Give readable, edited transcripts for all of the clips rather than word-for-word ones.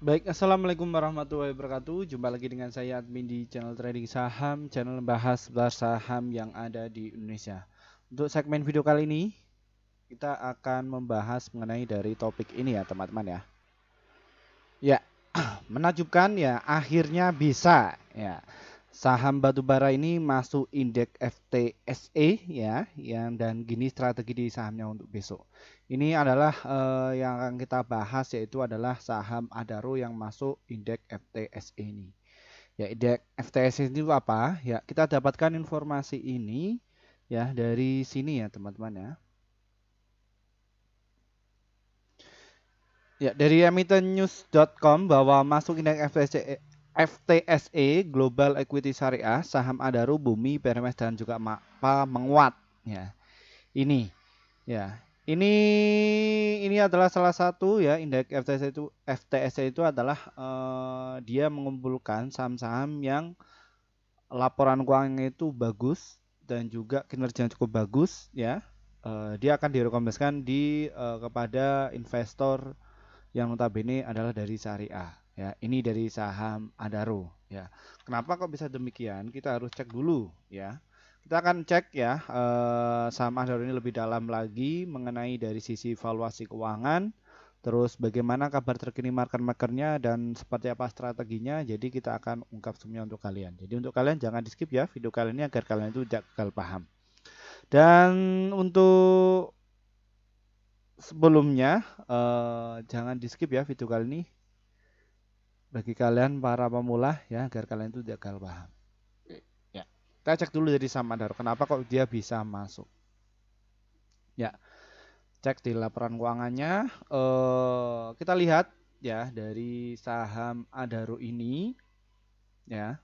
Baik, assalamualaikum warahmatullahi wabarakatuh. Jumpa lagi dengan saya admin di channel trading saham, channel membahas seputar saham yang ada di Indonesia. Untuk segmen video kali ini, kita akan membahas mengenai dari topik ini ya teman-teman ya. Ya, menakjubkan ya, akhirnya bisa ya. Saham batubara ini masuk indeks FTSE ya, dan gini strategi di sahamnya untuk besok. Ini adalah yang akan kita bahas yaitu adalah saham Adaro yang masuk indeks FTSE ini. Ya, indeks FTSE itu apa? Ya, kita dapatkan informasi ini ya dari sini ya teman-teman ya. Ya, dari emitennews.com bahwa masuk indeks FTSE Global Equity Syariah, saham Adaro, Bumi, Permais dan juga MAPA menguat. Ya, ini ya. Ini adalah salah satu ya indeks FTSE itu adalah dia mengumpulkan saham-saham yang laporan keuangannya itu bagus dan juga kinerja cukup bagus ya. Dia akan direkomendasikan kepada investor yang notabene adalah dari syariah ya. Ini dari saham Adaro ya. Kenapa kok bisa demikian? Kita harus cek dulu ya. Kita akan cek ya saham Adaro ini lebih dalam lagi mengenai dari sisi valuasi keuangan, terus bagaimana kabar terkini market makernya dan seperti apa strateginya. Jadi kita akan ungkap semuanya untuk kalian. Jadi untuk kalian jangan di skip ya video kali ini agar kalian itu tidak gagal paham. Dan untuk sebelumnya jangan di skip ya video kali ini bagi kalian para pemula ya agar kalian itu tidak gagal paham. Ya. Kita cek dulu dari saham Adaro kenapa kok dia bisa masuk. Ya, cek di laporan keuangannya kita lihat ya dari saham Adaro ini ya.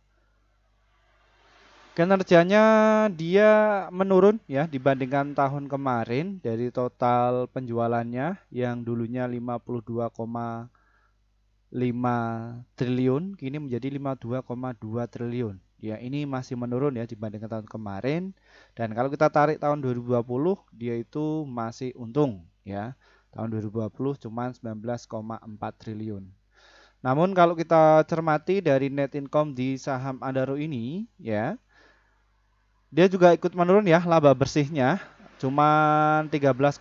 Kinerjanya dia menurun ya dibandingkan tahun kemarin dari total penjualannya yang dulunya 52,5 triliun kini menjadi 52,2 triliun. Ya, ini masih menurun ya dibandingkan tahun kemarin. Dan kalau kita tarik tahun 2020 dia itu masih untung ya. Tahun 2020 cuma 19,4 triliun. Namun kalau kita cermati dari net income di saham Adaro ini ya, dia juga ikut menurun ya laba bersihnya cuma 13,1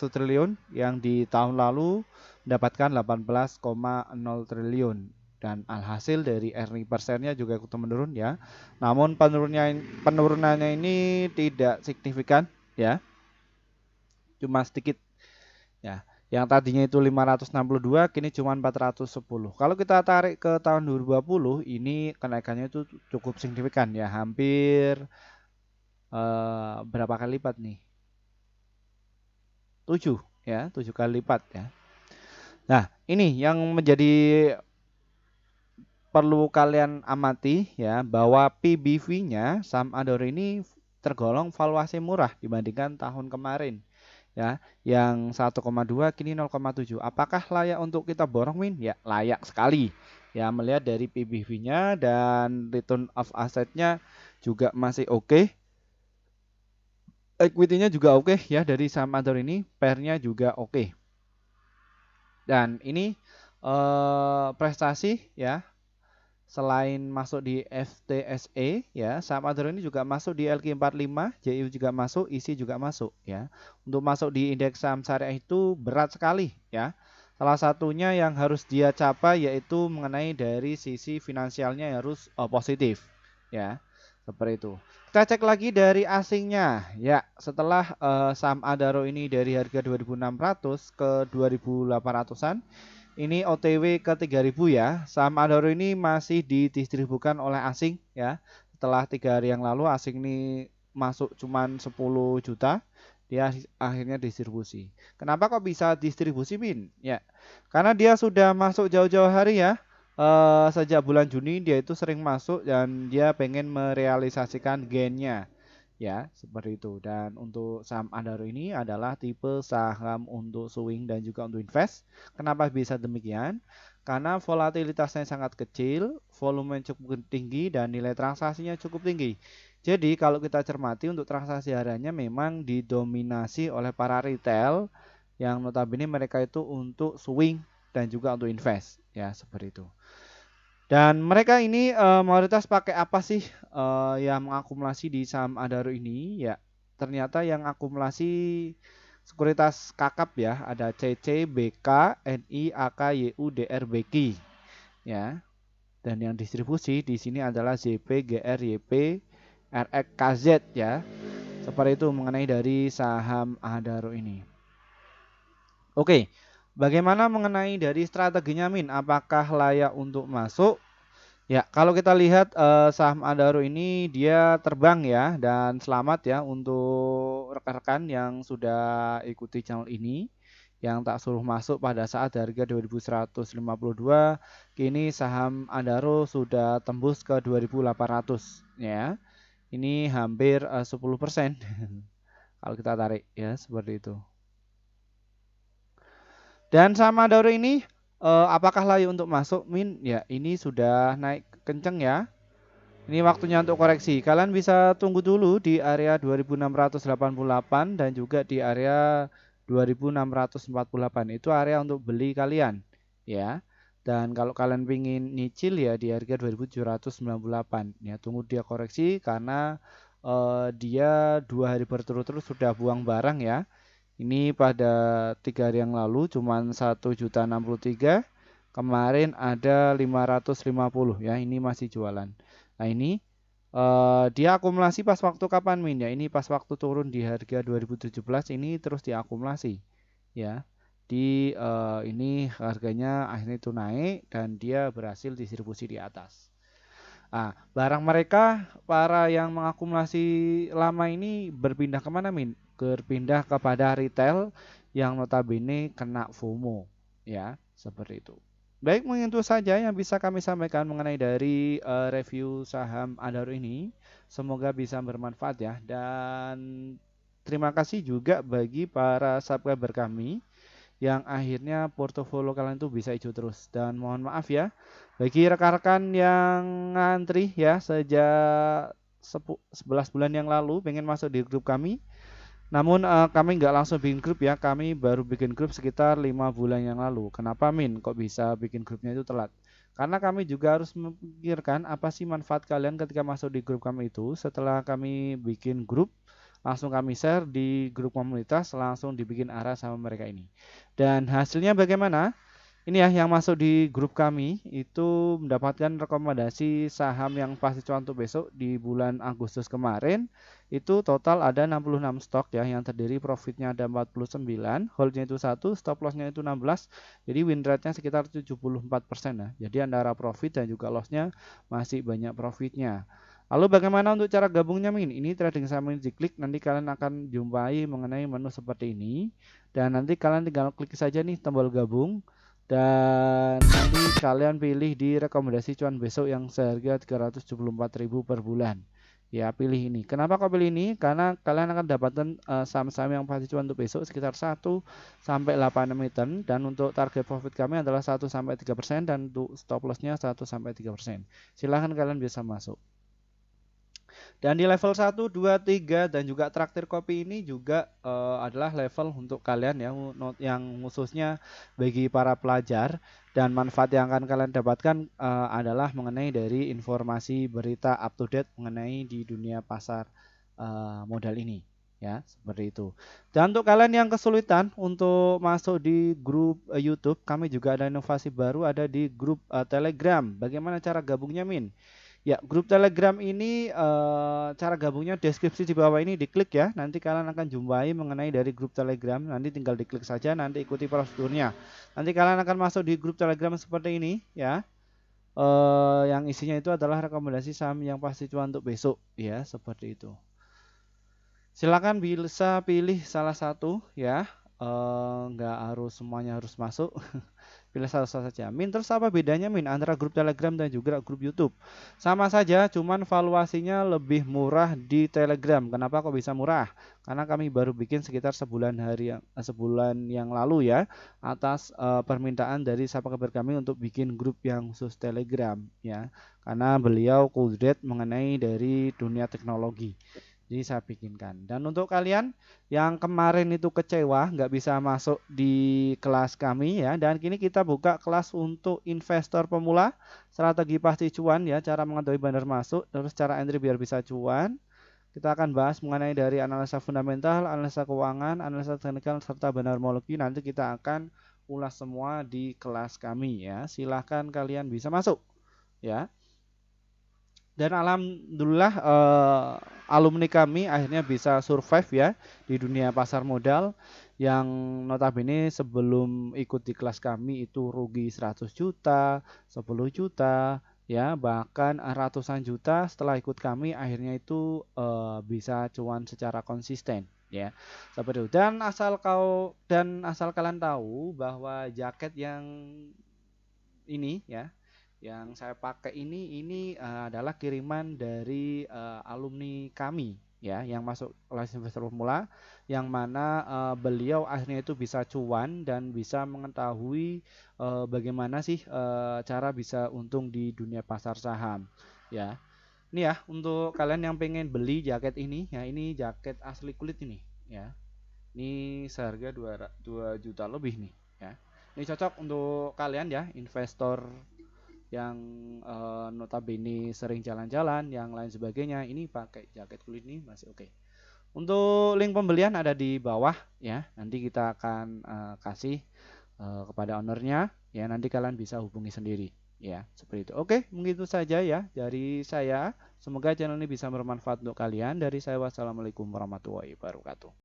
triliun yang di tahun lalu mendapatkan 18,0 triliun dan alhasil dari earning per share-nya juga ikut menurun ya. Namun penurunannya ini tidak signifikan ya. Cuma sedikit ya. Yang tadinya itu 562 kini cuma 410. Kalau kita tarik ke tahun 2020 ini kenaikannya itu cukup signifikan ya, hampir berapa kali lipat nih? 7 ya, 7 kali lipat ya. Nah, ini yang menjadi perlu kalian amati ya bahwa PBV-nya saham Adaro ini tergolong valuasi murah dibandingkan tahun kemarin ya, yang 1,2 kini 0,7. Apakah layak untuk kita borong, Min? Ya, layak sekali. Ya, melihat dari PBV-nya dan return of asset-nya juga masih oke. Equity-nya juga oke ya dari saham Adaro ini, pair-nya juga oke. Dan ini prestasi ya, selain masuk di FTSE ya, saham Adaro ini juga masuk di LQ45, JU juga masuk, ISI juga masuk ya. Untuk masuk di indeks saham syariah itu berat sekali ya. Salah satunya yang harus dia capai yaitu mengenai dari sisi finansialnya harus positif ya. Seperti itu. Kita cek lagi dari asingnya. Ya, setelah saham Adaro ini dari harga 2.600 ke 2.800-an, ini OTW ke 3.000 ya. Saham Adaro ini masih didistribusikan oleh asing ya. Setelah 3 hari yang lalu asing ini masuk cuman 10 juta, dia akhirnya distribusi. Kenapa kok bisa distribusi, Min? Ya, karena dia sudah masuk jauh-jauh hari ya. Sejak bulan Juni dia itu sering masuk dan dia pengen merealisasikan gainnya ya, seperti itu. Dan untuk saham Adaro ini adalah tipe saham untuk swing dan juga untuk invest. Kenapa bisa demikian? Karena volatilitasnya sangat kecil, volume cukup tinggi dan nilai transaksinya cukup tinggi. Jadi kalau kita cermati untuk transaksi hariannya memang didominasi oleh para retail yang notabene mereka itu untuk swing dan juga untuk invest ya seperti itu. Dan mereka ini mayoritas pakai apa sih yang mengakumulasi di saham Adaro ini? Ya, ternyata yang akumulasi sekuritas kakap ya, ada CC, BK, NI, AK, YU, DR, BK ya. Dan yang distribusi di sini adalah ZP, GR, YP, RX, KZ ya. Seperti itu mengenai dari saham Adaro ini. Oke, bagaimana mengenai dari strateginya Min? Apakah layak untuk masuk? Ya, kalau kita lihat saham Adaro ini dia terbang ya, dan selamat ya untuk rekan-rekan yang sudah ikuti channel ini, yang tak suruh masuk pada saat harga 2152, kini saham Adaro sudah tembus ke 2800 ya. Ini hampir 10% kalau kita tarik ya seperti itu. Dan saham Adaro ini apakah layak untuk masuk Min? Ya, ini sudah naik kenceng ya. Ini waktunya untuk koreksi. Kalian bisa tunggu dulu di area 2688 dan juga di area 2648. Itu area untuk beli kalian, ya. Dan kalau kalian ingin nyicil ya di harga 2798. Ya, tunggu dia koreksi karena dia 2 hari berturut-turut sudah buang barang ya. Ini pada 3 hari yang lalu cuman 1.063. Kemarin ada 550 ya. Ini masih jualan. Nah ini dia akumulasi pas waktu kapan Min ya? Ini pas waktu turun di harga 2017 ini terus diakumulasi ya. Di ini harganya akhirnya itu naik dan dia berhasil distribusi di atas. Nah, barang mereka para yang mengakumulasi lama ini berpindah kemana Min? Berpindah kepada retail yang notabene kena FOMO ya, seperti itu. Baik, mungkin itu saja yang bisa kami sampaikan mengenai dari review saham Adaro ini. Semoga bisa bermanfaat ya. Dan terima kasih juga bagi para subscriber kami yang akhirnya portofolio kalian itu bisa hijau terus. Dan mohon maaf ya bagi rekan-rekan yang ngantri ya sejak 11 bulan yang lalu pengen masuk di grup kami. Namun kami nggak langsung bikin grup ya, kami baru bikin grup sekitar 5 bulan yang lalu. Kenapa Min? Kok bisa bikin grupnya itu telat? Karena kami juga harus memikirkan apa sih manfaat kalian ketika masuk di grup kami itu. Setelah kami bikin grup, langsung kami share di grup komunitas, langsung dibikin arah sama mereka ini. Dan hasilnya bagaimana? Ini ya yang masuk di grup kami itu mendapatkan rekomendasi saham yang pasti cuan untuk besok di bulan Agustus kemarin. Itu total ada 66 stok ya yang terdiri profitnya ada 49, holdnya itu 1, stop lossnya itu 16. Jadi win rate-nya sekitar 74% ya. Jadi antara profit dan juga lossnya masih banyak profitnya. Lalu bagaimana untuk cara gabungnya Min? Ini trading saham ini diklik, nanti kalian akan jumpai mengenai menu seperti ini. Dan nanti kalian tinggal klik saja nih tombol gabung. Dan nanti kalian pilih di rekomendasi cuan besok yang seharga 374.000 per bulan. Ya, pilih ini. Kenapa kok pilih ini? Karena kalian akan dapatkan saham-saham yang pasti cuan untuk besok sekitar 1 sampai 8 emiten dan untuk target profit kami adalah 1 sampai 3% dan untuk stop loss-nya 1 sampai 3%. Silahkan kalian bisa masuk. Dan di level 1, 2, 3 dan juga traktir kopi ini juga adalah level untuk kalian yang khususnya bagi para pelajar dan manfaat yang akan kalian dapatkan adalah mengenai dari informasi berita up to date mengenai di dunia pasar modal ini ya seperti itu. Dan untuk kalian yang kesulitan untuk masuk di grup YouTube, kami juga ada inovasi baru ada di grup Telegram. Bagaimana cara gabungnya Min? Ya, grup Telegram ini cara gabungnya deskripsi di bawah ini diklik ya. Nanti kalian akan jumpai mengenai dari grup Telegram. Nanti tinggal diklik saja, nanti ikuti prosedurnya. Nanti kalian akan masuk di grup Telegram seperti ini ya. Yang isinya itu adalah rekomendasi saham yang pasti cuan untuk besok ya, seperti itu. Silakan bisa pilih salah satu ya. Nggak harus semuanya harus masuk. Pilih salah satu saja. Min, terus apa bedanya Min antara grup Telegram dan juga grup YouTube? Sama saja, cuman valuasinya lebih murah di Telegram. Kenapa kok bisa murah? Karena kami baru bikin sekitar sebulan yang lalu ya, atas permintaan dari subscriber kami untuk bikin grup yang khusus Telegram ya. Karena beliau kudret mengenai dari dunia teknologi. Jadi saya bikinkan. Dan untuk kalian yang kemarin itu kecewa nggak bisa masuk di kelas kami ya, dan kini kita buka kelas untuk investor pemula, strategi pasti cuan ya, cara mengetahui benar masuk, terus cara entry biar bisa cuan. Kita akan bahas mengenai dari analisa fundamental, analisa keuangan, analisa teknikal, serta benermologi. Nanti kita akan ulas semua di kelas kami ya. Silahkan kalian bisa masuk ya. Dan alhamdulillah alumni kami akhirnya bisa survive ya di dunia pasar modal yang notabene sebelum ikut di kelas kami itu rugi 100 juta, 10 juta, ya bahkan ratusan juta. Setelah ikut kami akhirnya itu bisa cuan secara konsisten ya. Seperti itu. Dan asal kalian tahu bahwa jaket yang ini ya yang saya pakai ini adalah kiriman dari alumni kami ya yang masuk kelas investor pemula, yang mana beliau akhirnya itu bisa cuan dan bisa mengetahui bagaimana sih cara bisa untung di dunia pasar saham ya. Ini ya untuk kalian yang pengen beli jaket ini ya, ini jaket asli kulit ini ya. Ini seharga 2 juta lebih nih ya. Ini cocok untuk kalian ya, investor yang notabene sering jalan-jalan, yang lain sebagainya. Ini pakai jaket kulit ini masih oke. Untuk link pembelian ada di bawah ya. Nanti kita akan kasih kepada ownernya ya. Nanti kalian bisa hubungi sendiri ya. Seperti itu. Oke, mungkin itu saja ya dari saya. Semoga channel ini bisa bermanfaat untuk kalian. Dari saya, wassalamualaikum warahmatullahi wabarakatuh.